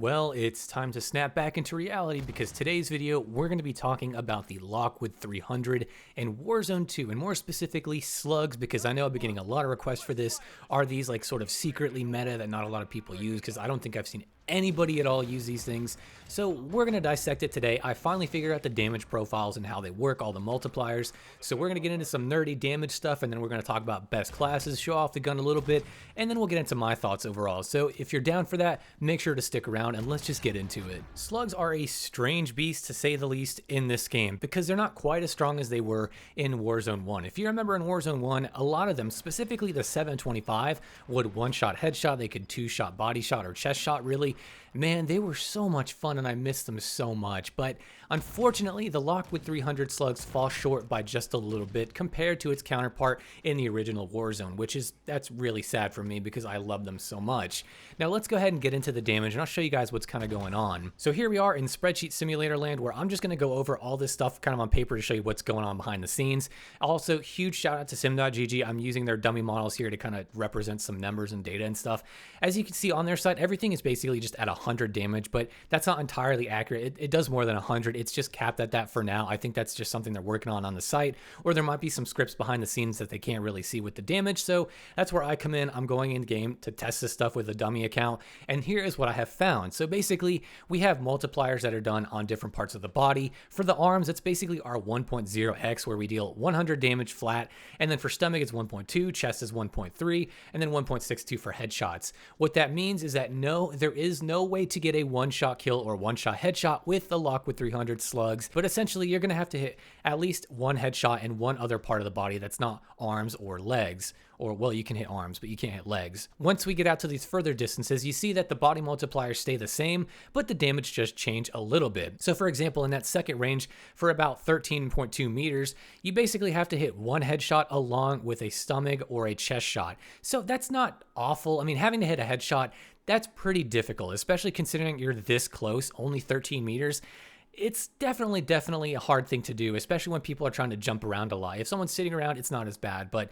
Well, it's time to snap back into reality because today's video, we're going to be talking about the Lockwood 300 and Warzone 2, and more specifically Slugs, because I know I've been getting a lot of requests for this. Are these like sort of secretly meta that not a lot of people use? Because I don't think I've seen anybody at all use these things. So we're going to dissect it today. I finally figured out the damage profiles and how they work, all the multipliers. So we're going to get into some nerdy damage stuff, and then we're going to talk about best classes, show off the gun a little bit, and then we'll get into my thoughts overall. So if you're down for that, make sure to stick around and let's just get into it. Slugs are a strange beast to say the least in this game because they're not quite as strong as they were in Warzone 1. If you remember in Warzone 1, a lot of them, specifically the 725, would one-shot headshot, they could two-shot body shot or chest shot really. Man, they were so much fun and I missed them so much, but unfortunately the Lockwood 300 Slugs fall short by just a little bit compared to its counterpart in the original Warzone, that's really sad for me because I love them so much. Now let's go ahead and get into the damage and I'll show you guys what's kind of going on. So here we are in spreadsheet simulator land where I'm just going to go over all this stuff kind of on paper to show you what's going on behind the scenes. Also, huge shout out to sim.gg. I'm using their dummy models here to kind of represent some numbers and data and stuff. As you can see on their site, everything is basically just at 100 damage, but that's not entirely accurate. It does more than 100. It's just capped at that for now. I think that's just something they're working on the site, or there might be some scripts behind the scenes that they can't really see with the damage. So that's where I come in. I'm going in game to test this stuff with a dummy account, and here is what I have found. So basically, we have multipliers that are done on different parts of the body. For the arms, it's basically our 1.0x where we deal 100 damage flat, and then for stomach it's 1.2, chest is 1.3, and then 1.62 for headshots. What that means is that there is no way to get a one-shot kill or one-shot headshot with the Lockwood 300 Slugs, but essentially you're going to have to hit at least one headshot in one other part of the body that's not arms or legs. Or, well, you can hit arms, but you can't hit legs. Once we get out to these further distances, you see that the body multipliers stay the same, but the damage just change a little bit. So for example, in that second range, for about 13.2 meters, you basically have to hit one headshot along with a stomach or a chest shot. So that's not awful. I mean, having to hit a headshot, that's pretty difficult, especially considering you're this close, only 13 meters. It's definitely a hard thing to do, especially when people are trying to jump around a lot. If someone's sitting around, it's not as bad, but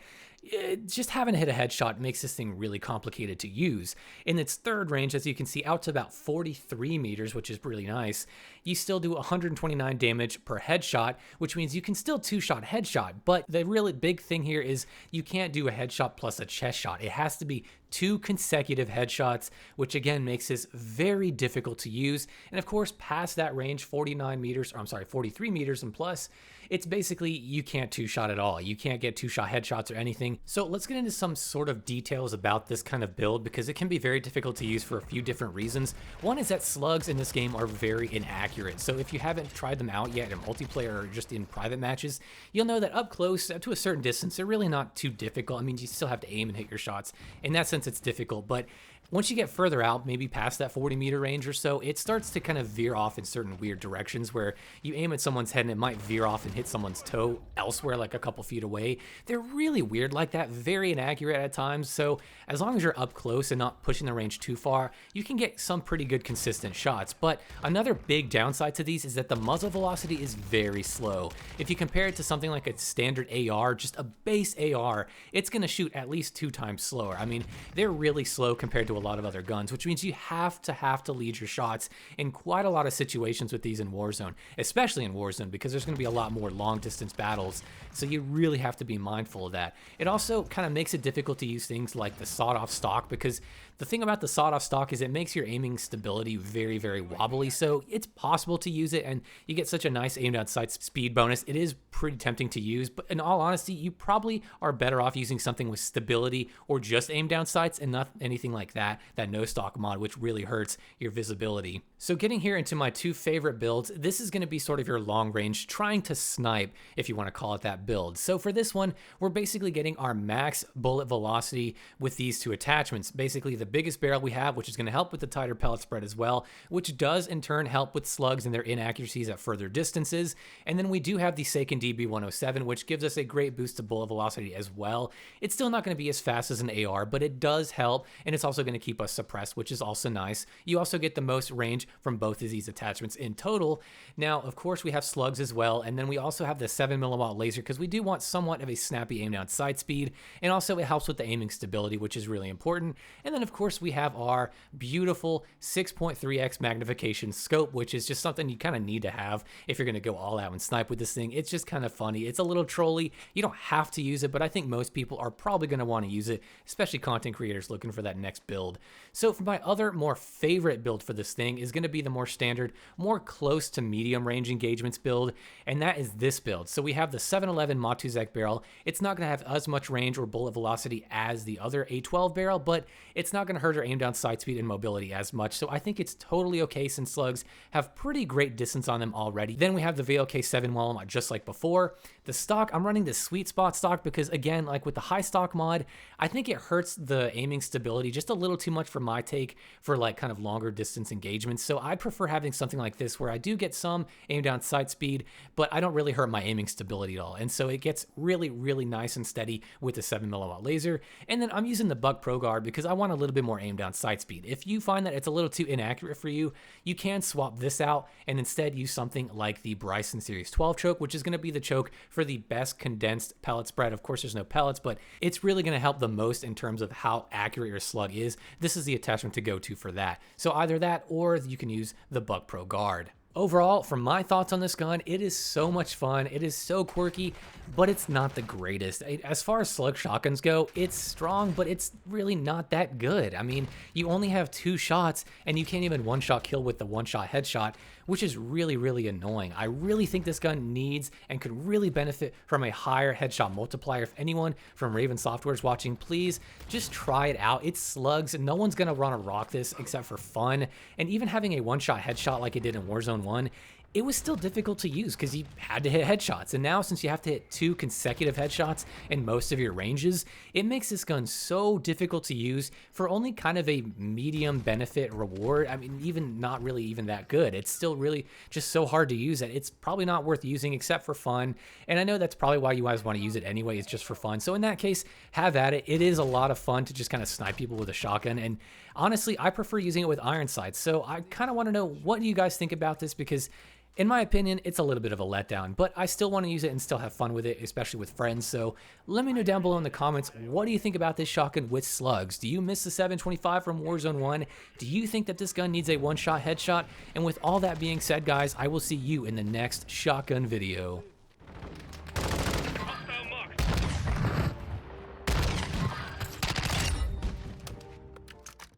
just having to hit a headshot makes this thing really complicated to use. In its third range, as you can see, out to about 43 meters, which is really nice, you still do 129 damage per headshot, which means you can still two-shot headshot, but the really big thing here is you can't do a headshot plus a chest shot. It has to be two consecutive headshots, which again makes this very difficult to use. And of course, past that range, 43 meters and plus, it's basically you can't two-shot at all. You can't get two-shot headshots or anything. So let's get into some sort of details about this kind of build because it can be very difficult to use for a few different reasons. One is that slugs in this game are very inaccurate. So if you haven't tried them out yet in multiplayer or just in private matches, you'll know that up close, up to a certain distance, they're really not too difficult. I mean, you still have to aim and hit your shots. In that sense, it's difficult, but once you get further out, maybe past that 40-meter range or so, it starts to kind of veer off in certain weird directions where you aim at someone's head and it might veer off and hit someone's toe elsewhere, like a couple feet away. They're really weird like that, very inaccurate at times. So as long as you're up close and not pushing the range too far, you can get some pretty good consistent shots. But another big downside to these is that the muzzle velocity is very slow. If you compare it to something like a standard AR, just a base AR, it's going to shoot at least 2 times slower. I mean, they're really slow compared to a lot of other guns, which means you have to lead your shots in quite a lot of situations with these in Warzone, especially in Warzone, because there's going to be a lot more long distance battles. So you really have to be mindful of that. It also kind of makes it difficult to use things like the sawed-off stock, because the thing about the sawed-off stock is it makes your aiming stability very wobbly. So it's possible to use it, and you get such a nice aim down sight speed bonus. It is pretty tempting to use, but in all honesty, you probably are better off using something with stability or just aim down sights and not anything like that no stock mod, which really hurts your visibility. So getting here into my 2 favorite builds, this is going to be sort of your long range trying to snipe, if you want to call it that build. So for this one, we're basically getting our max bullet velocity with these 2 attachments. Basically the biggest barrel we have, which is going to help with the tighter pellet spread as well, which does in turn help with slugs and their inaccuracies at further distances. And then we do have the Seiken DB107, which gives us a great boost to bullet velocity as well. It's still not going to be as fast as an AR, but it does help, and it's also going to going to keep us suppressed, which is also nice. You also get the most range from both of these attachments in total. Now, of course, we have slugs as well, and then we also have the 7mm laser because we do want somewhat of a snappy aim down sight speed, and also it helps with the aiming stability, which is really important. And then, of course, we have our beautiful 6.3x magnification scope, which is just something you kind of need to have if you're going to go all out and snipe with this thing. It's just kind of funny. It's a little trolly. You don't have to use it, but I think most people are probably going to want to use it, especially content creators looking for that next build. So for my other more favorite build for this thing is going to be the more standard, more close to medium range engagements build, and that is this build. So we have the 711 Matuzak barrel. It's not going to have as much range or bullet velocity as the other A12 barrel, but it's not going to hurt our aim down sight speed and mobility as much. So I think it's totally okay since slugs have pretty great distance on them already. Then we have the VLK 7mm just like before. The stock, I'm running the sweet spot stock because again, like with the high stock mod, I think it hurts the aiming stability just a little too much for my take for like kind of longer distance engagements. So I prefer having something like this where I do get some aim down sight speed, but I don't really hurt my aiming stability at all. And so it gets really, really nice and steady with the 7mm laser. And then I'm using the Buck Pro Guard because I want a little bit more aim down sight speed. If you find that it's a little too inaccurate for you, you can swap this out and instead use something like the Bryson Series 12 choke, which is going to be the choke for the best condensed pellet spread. Of course, there's no pellets, but it's really going to help the most in terms of how accurate your slug is. This is the attachment to go to for that. So either that or you can use the Buck Pro Guard. Overall, from my thoughts on this gun, it is so much fun. It is so quirky, but it's not the greatest. As far as slug shotguns go, it's strong, but it's really not that good. I mean, you only have 2 shots, and you can't even one-shot kill with the one-shot headshot, which is really, really annoying. I really think this gun needs and could really benefit from a higher headshot multiplier. If anyone from Raven Software is watching, please just try it out. It's slugs, and no one's gonna run a rock this except for fun. And even having a one-shot headshot like it did in Warzone 1, it was still difficult to use because you had to hit headshots. And now since you have to hit 2 consecutive headshots in most of your ranges, it makes this gun so difficult to use for only kind of a medium benefit reward. I mean, even not really even that good. It's still really just so hard to use that it's probably not worth using except for fun. And I know that's probably why you guys want to use it anyway, it's just for fun. So in that case, have at it. It is a lot of fun to just kind of snipe people with a shotgun. And honestly, I prefer using it with iron sights. So I kind of want to know, what do you guys think about this? Because in my opinion, it's a little bit of a letdown, but I still want to use it and still have fun with it, especially with friends. So let me know down below in the comments, what do you think about this shotgun with slugs? Do you miss the 725 from Warzone 1? Do you think that this gun needs a one-shot headshot? And with all that being said, guys, I will see you in the next shotgun video.